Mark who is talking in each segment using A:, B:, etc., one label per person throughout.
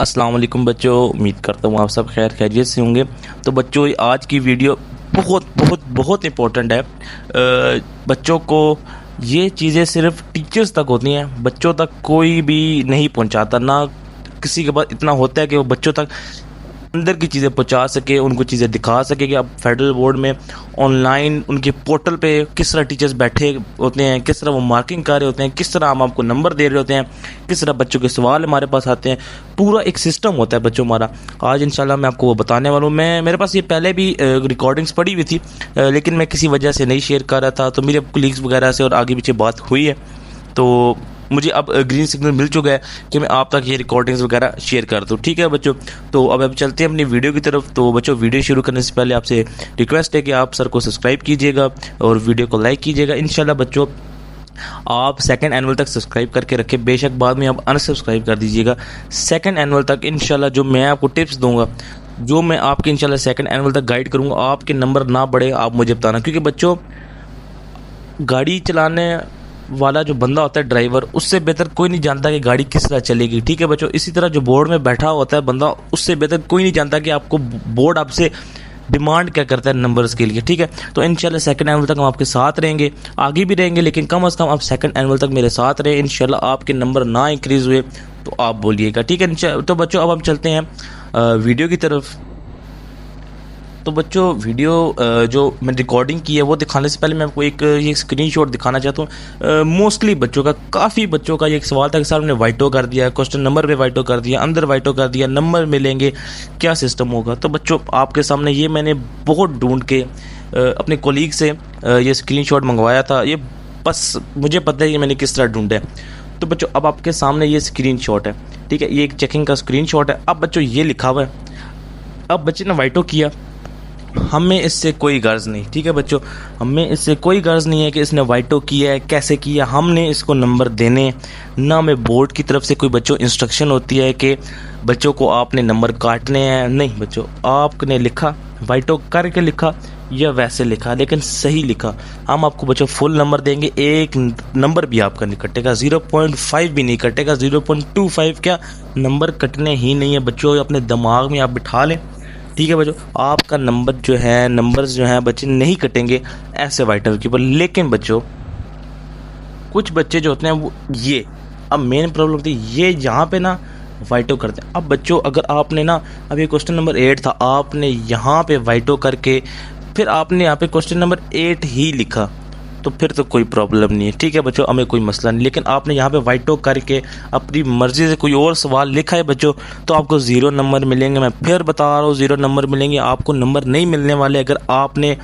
A: अस्सलाम वालेकुम बच्चों, उम्मीद करता हूँ आप सब खैर खैरियत से होंगे। तो बच्चों, आज की वीडियो बहुत बहुत बहुत इम्पोर्टेंट है। बच्चों को ये चीज़ें सिर्फ टीचर्स तक होती हैं, बच्चों तक कोई भी नहीं पहुंचाता। ना किसी के पास इतना होता है कि वो बच्चों तक अंदर की चीज़ें पहुंचा सके, उनको चीज़ें दिखा सके कि अब फेडरल बोर्ड में ऑनलाइन उनके पोर्टल पे किस तरह टीचर्स बैठे होते हैं, किस तरह वो मार्किंग कर रहे होते हैं, किस तरह हम आपको नंबर दे रहे होते हैं, किस तरह बच्चों के सवाल हमारे पास आते हैं। पूरा एक सिस्टम होता है बच्चों हमारा। आज इंशाल्लाह मैं आपको वो बताने वाला हूँ। मेरे पास ये पहले भी रिकॉर्डिंग्स पड़ी हुई थी, लेकिन मैं किसी वजह से नहीं शेयर कर रहा था। तो मेरे कोलीग्स वगैरह से और आगे पीछे बात हुई है, तो मुझे अब ग्रीन सिग्नल मिल चुका है कि मैं आप तक ये रिकॉर्डिंग्स वगैरह शेयर कर दूँ। ठीक है बच्चों, तो अब चलते हैं अपनी वीडियो की तरफ। तो बच्चों, वीडियो शुरू करने से पहले आपसे रिक्वेस्ट है कि आप सर को सब्सक्राइब कीजिएगा और वीडियो को लाइक कीजिएगा। इंशाल्लाह बच्चों, आप सेकंड एनुअल तक सब्सक्राइब करके रखें, बेशक बाद में आप अनसब्सक्राइब कर दीजिएगा। सेकंड एनुअल तक इंशाल्लाह जो मैं आपको टिप्स दूंगा, जो मैं आपके इंशाल्लाह सेकंड एनुअल तक गाइड करूँगा, आपके नंबर ना बढ़े आप मुझे बताना। क्योंकि बच्चों, गाड़ी चलाने वाला जो बंदा होता है ड्राइवर, उससे बेहतर कोई नहीं जानता कि गाड़ी किस तरह चलेगी। ठीक है बच्चों, इसी तरह जो बोर्ड में बैठा होता है बंदा, उससे बेहतर कोई नहीं जानता कि आपको बोर्ड आपसे डिमांड क्या करता है नंबर्स के लिए। ठीक है, तो इंशाल्लाह सेकंड एनुअल तक हम आपके साथ रहेंगे, आगे भी रहेंगे, लेकिन कम से कम आप सेकंड एनुअल तक मेरे साथ रहे। इंशाल्लाह आपके नंबर ना इंक्रीज़ हुए तो आप बोलिएगा। ठीक है, तो बच्चों अब हम चलते हैं वीडियो की तरफ। तो बच्चों, वीडियो जो मैं रिकॉर्डिंग की है वो दिखाने से पहले मैं आपको ये स्क्रीनशॉट दिखाना चाहता हूँ। मोस्टली बच्चों का, काफ़ी बच्चों का ये एक सवाल था कि सर हमने वाइटो कर दिया, क्वेश्चन नंबर पे वाइटो कर दिया, अंदर वाइटो कर दिया, नंबर मिलेंगे, क्या सिस्टम होगा। तो बच्चों, आपके सामने ये मैंने बहुत ढूंढ के अपने कोलीग से ये स्क्रीनशॉट मंगवाया था। ये बस मुझे पता है कि मैंने किस तरह ढूंढा है। तो बच्चों, अब आपके सामने ये स्क्रीनशॉट है। ठीक है, ये एक चेकिंग का स्क्रीनशॉट है। अब बच्चों, ये लिखा हुआ है, अब बच्चे ने वाइटो किया, हमें इससे कोई गर्ज नहीं। ठीक है बच्चों, हमें इससे कोई गर्ज नहीं है कि इसने वाइटो किया है, कैसे किया, हमने इसको नंबर देने ना। में बोर्ड की तरफ से कोई बच्चों इंस्ट्रक्शन होती है कि बच्चों को आपने नंबर काटने हैं, नहीं बच्चों, आपने लिखा, वाइटो करके लिखा या वैसे लिखा, लेकिन सही लिखा। हम आपको बच्चों फुल नंबर देंगे, एक नंबर भी आपका नहीं कटेगा, 0.5 भी नहीं कटेगा, 0.25 क्या नंबर कटने ही नहीं है बच्चों। अपने दिमाग में आप बिठा लें। ठीक है बच्चों, आपका नंबर जो है, नंबर्स जो हैं बच्चे नहीं कटेंगे ऐसे वाइटो के ऊपर। लेकिन बच्चों, कुछ बच्चे जो होते हैं वो ये, अब मेन प्रॉब्लम होती है ये यहाँ पे ना वाइटो करते हैं। अब बच्चों, अगर आपने ना, अब ये क्वेश्चन नंबर 8 था, आपने यहाँ पे वाइटो करके फिर आपने यहाँ पे क्वेश्चन नंबर 8 ही लिखा, तो फिर तो कोई प्रॉब्लम नहीं है। ठीक है बच्चों, हमें कोई मसला नहीं। लेकिन आपने यहाँ पे वाइटो करके अपनी मर्जी से कोई और सवाल लिखा है बच्चों, तो आपको 0 नंबर मिलेंगे। मैं फिर बता रहा हूँ, 0 नंबर मिलेंगे, आपको नंबर नहीं मिलने वाले अगर आपने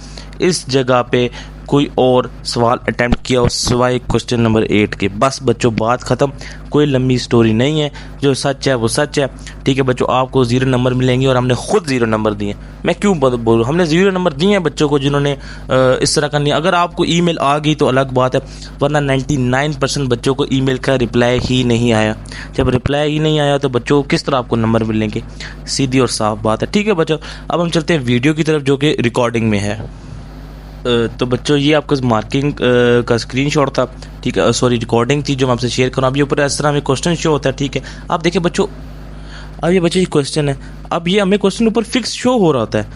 A: इस जगह पे कोई और सवाल अटैम्प्ट किया हो सिवाय क्वेश्चन नंबर 8 के। बस बच्चों, बात ख़त्म, कोई लंबी स्टोरी नहीं है, जो सच है वो सच है। ठीक है बच्चों, आपको 0 नंबर मिलेंगे और हमने खुद 0 नंबर दिए। मैं क्यों बोल, हमने 0 नंबर दिए हैं बच्चों को जिन्होंने इस तरह करनी है। अगर आपको ईमेल आ गई तो अलग बात है, वरना 99% बच्चों को ईमेल का रिप्लाई ही नहीं आया। जब रिप्लाई ही नहीं आया तो बच्चों किस तरह आपको नंबर मिलेंगे, सीधी और साफ बात है। ठीक है बच्चों, अब हम चलते हैं वीडियो की तरफ जो कि रिकॉर्डिंग में है। तो बच्चों, ये आपका मार्किंग का स्क्रीनशॉट था। ठीक है, सॉरी रिकॉर्डिंग थी जो मैं आपसे शेयर करूँ। अब ये ऊपर इस तरह हमें क्वेश्चन शो होता है। ठीक है, आप देखिए बच्चों, अब ये बच्चों ये क्वेश्चन है, अब ये हमें क्वेश्चन ऊपर फिक्स शो हो रहा होता है।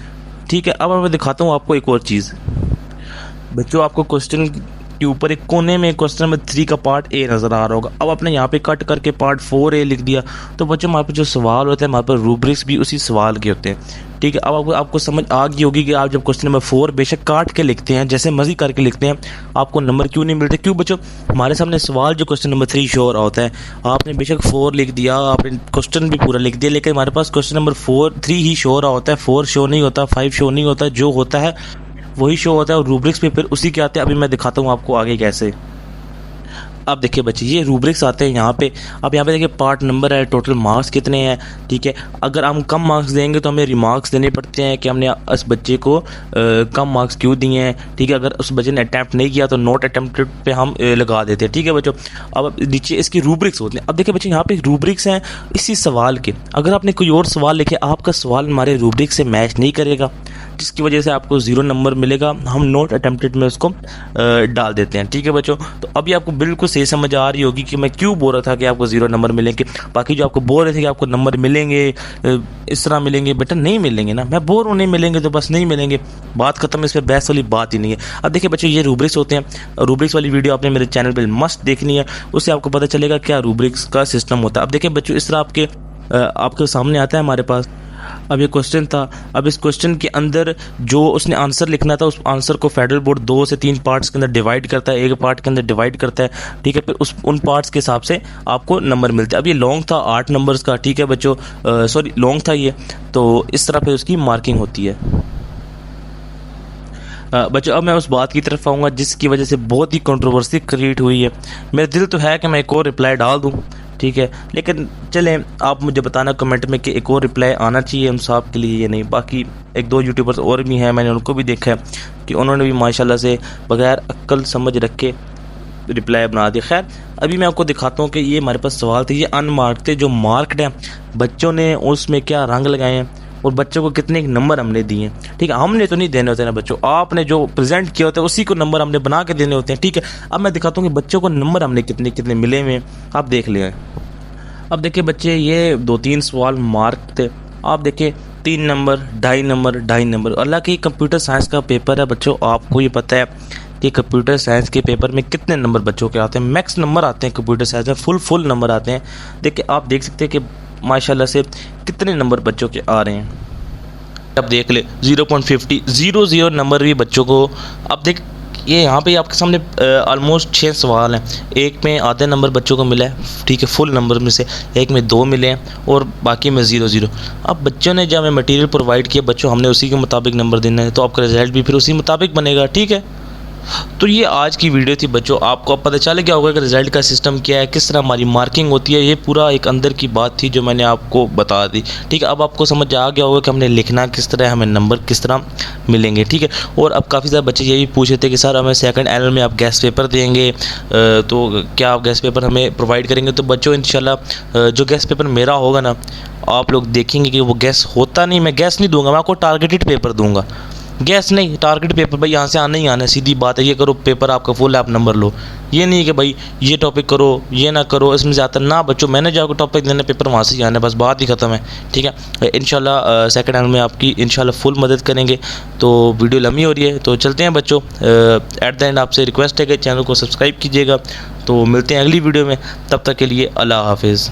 A: ठीक है, अब मैं दिखाता हूँ आपको एक और चीज़। बच्चों, आपको क्वेश्चन के ऊपर एक कोने में क्वेश्चन नंबर 3 का पार्ट ए नज़र आ रहा होगा। अब आपने यहाँ पे कट करके पार्ट 4A लिख दिया, तो बच्चों हमारे पास जो सवाल होते हैं, हमारे पास रूब्रिक्स भी उसी सवाल के होते हैं। ठीक है, अब आपको समझ आ गई होगी कि आप जब क्वेश्चन नंबर 4 बेशक काट के लिखते हैं, जैसे मर्जी करके लिखते हैं, आपको नंबर क्यों नहीं मिलते। क्यों बच्चों, हमारे सामने सवाल जो क्वेश्चन नंबर 3 शो हो रहा होता है, आपने बेशक 4 लिख दिया, आपने क्वेश्चन भी पूरा लिख दिया, लेकिन हमारे पास क्वेश्चन नंबर 3 ही शो हो रहा होता है, 4 शो नहीं होता, 5 शो नहीं होता। जो होता है वही शो होता है और रूब्रिक्स पे फिर उसी के आते हैं। अभी मैं दिखाता हूँ आपको आगे कैसे। अब देखिए बच्चे, ये रूब्रिक्स आते हैं यहाँ पे। अब यहाँ पे देखिए पार्ट नंबर है, टोटल मार्क्स कितने हैं। ठीक है, अगर हम कम मार्क्स देंगे तो हमें रिमार्क्स देने पड़ते हैं कि हमने उस बच्चे को कम मार्क्स क्यों दिए हैं। ठीक है, अगर उस बच्चे ने अटैम्प्ट नहीं किया तो नॉट अटैम्प्टेड पे हम लगा देते हैं। ठीक है बच्चों, अब नीचे इसकी रूब्रिक्स होते हैं। अब देखिए बच्चे, यहाँ पे रूब्रिक्स हैं इसी सवाल के। अगर आपने कोई और सवाल लिखे, आपका सवाल हमारे रूब्रिक से मैच नहीं करेगा। जिसकी वजह से आपको 0 नंबर मिलेगा। हम नॉट अटेम्प्टेड में उसको डाल देते हैं। ठीक है बच्चों, तो अभी आपको बिल्कुल सही समझ आ रही होगी कि मैं क्यों बोल रहा था कि आपको 0 नंबर मिलेंगे। बाकी जो आपको बोल रहे थे कि आपको नंबर मिलेंगे इस तरह मिलेंगे, बेटा नहीं मिलेंगे ना। मैं बोल रहा हूँ नहीं मिलेंगे तो बस नहीं मिलेंगे, बात खत्म। इस पर बहस वाली बात ही नहीं है। अब देखिए बच्चों, ये रूब्रिक्स होते हैं। रूब्रिक्स वाली वीडियो आपने मेरे चैनल पर मस्ट देखनी है, उससे आपको पता चलेगा क्या रूब्रिक्स का सिस्टम होता है। अब देखिए बच्चों, इस तरह आपके सामने आता है हमारे पास। अब ये क्वेश्चन था। अब इस क्वेश्चन के अंदर जो उसने आंसर लिखना था, उस आंसर को फेडरल बोर्ड 2 से 3 पार्ट्स के अंदर डिवाइड करता है, एक पार्ट के अंदर डिवाइड करता है। ठीक है, फिर उन पार्ट्स के हिसाब से आपको नंबर मिलते हैं। अब ये लॉन्ग था 8 नंबर्स का। ठीक है बच्चों, सॉरी लॉन्ग था ये, तो इस तरह पे उसकी मार्किंग होती है। बच्चों, अब मैं उस बात की तरफ आऊँगा जिसकी वजह से बहुत ही कंट्रोवर्सी क्रिएट हुई है। मेरा दिल तो है कि मैं एक और रिप्लाई डाल दूँ, ठीक है, लेकिन चलें आप मुझे बताना कमेंट में कि एक और रिप्लाई आना चाहिए हम साहब के लिए या नहीं। बाकी 1-2 यूट्यूबर्स और भी हैं, मैंने उनको भी देखा है कि उन्होंने भी माशाल्लाह से बगैर अक्ल समझ रखे रिप्लाई बना दिया। खैर, अभी मैं आपको दिखाता हूँ कि ये हमारे पास सवाल थे, ये अनमार्क्ड थे। जो मार्क्ड हैं बच्चों ने उसमें क्या रंग लगाए हैं और बच्चों को कितने नंबर हमने दिए हैं। ठीक है, हमने तो नहीं देने होते ना बच्चों, आपने जो प्रेजेंट किया होता है उसी को नंबर हमने बना के देने होते हैं। ठीक है, अब मैं दिखाता हूँ कि बच्चों को नंबर हमने कितने कितने मिले हुए हैं, आप देख लें। अब देखिए बच्चे, ये 2-3 सवाल मार्क थे। आप देखिए 3 नंबर, 2.5 नंबर, 2.5 नंबर। हालांकि कंप्यूटर साइंस का पेपर है बच्चों, आपको ये पता है कि कंप्यूटर साइंस के पेपर में कितने नंबर बच्चों के आते हैं। मैक्स नंबर आते हैं कंप्यूटर साइंस में, फुल नंबर आते हैं। देखिए आप देख सकते हैं कि माशाल्लाह से कितने नंबर बच्चों के आ रहे हैं। अब देख ले 0.50 00 नंबर भी बच्चों को। अब देख ये यहाँ पे आपके सामने ऑलमोस्ट 6 सवाल हैं। एक में आधे नंबर बच्चों को मिला है, ठीक है, फुल नंबर में से। एक में 2 मिले हैं और बाकी में 0-0। अब बच्चों ने जब हमें मटेरियल प्रोवाइड किया बच्चों, हमने उसी के मुताबिक नंबर देना है, तो आपका रिजल्ट भी फिर उसी मुताबिक बनेगा। ठीक है, तो ये आज की वीडियो थी बच्चों। आपको अब पता चल गया होगा कि रिज़ल्ट का सिस्टम क्या है, किस तरह हमारी मार्किंग होती है। ये पूरा एक अंदर की बात थी जो मैंने आपको बता दी। ठीक है, अब आपको समझ आ गया होगा कि हमने लिखना किस तरह, हमें नंबर किस तरह मिलेंगे। ठीक है, और अब काफ़ी सारे बच्चे ये भी पूछ रहे थे कि सर हमें सेकंड एनुअल में आप गेस्ट पेपर देंगे, तो क्या आप गेस्ट पेपर हमें प्रोवाइड करेंगे। तो बच्चों इंशाल्लाह जो गेस्ट पेपर मेरा होगा ना, आप लोग देखेंगे कि वो गेस्ट होता नहीं, मैं गेस्ट नहीं दूंगा, मैं आपको टारगेटेड पेपर दूंगा। गैस नहीं, टारगेट पेपर भाई, यहाँ से आना ही आना है, सीधी बात है। ये करो पेपर आपका फुल है, आप नंबर लो। ये नहीं कि भाई ये टॉपिक करो, ये ना करो, इसमें ज़्यादा ना बच्चों। मैंने जो आपको टॉपिक देना पेपर वहाँ से ही आना है, बस बात ही ख़त्म है। ठीक है, इंशाल्लाह सेकंड हैंड में आपकी इंशाल्लाह फुल मदद करेंगे। तो वीडियो लंबी हो रही है, तो चलते हैं बच्चों। एट द एंड आपसे रिक्वेस्ट है कि चैनल को सब्सक्राइब कीजिएगा। तो मिलते हैं अगली वीडियो में, तब तक के लिए अल्लाह हाफिज़।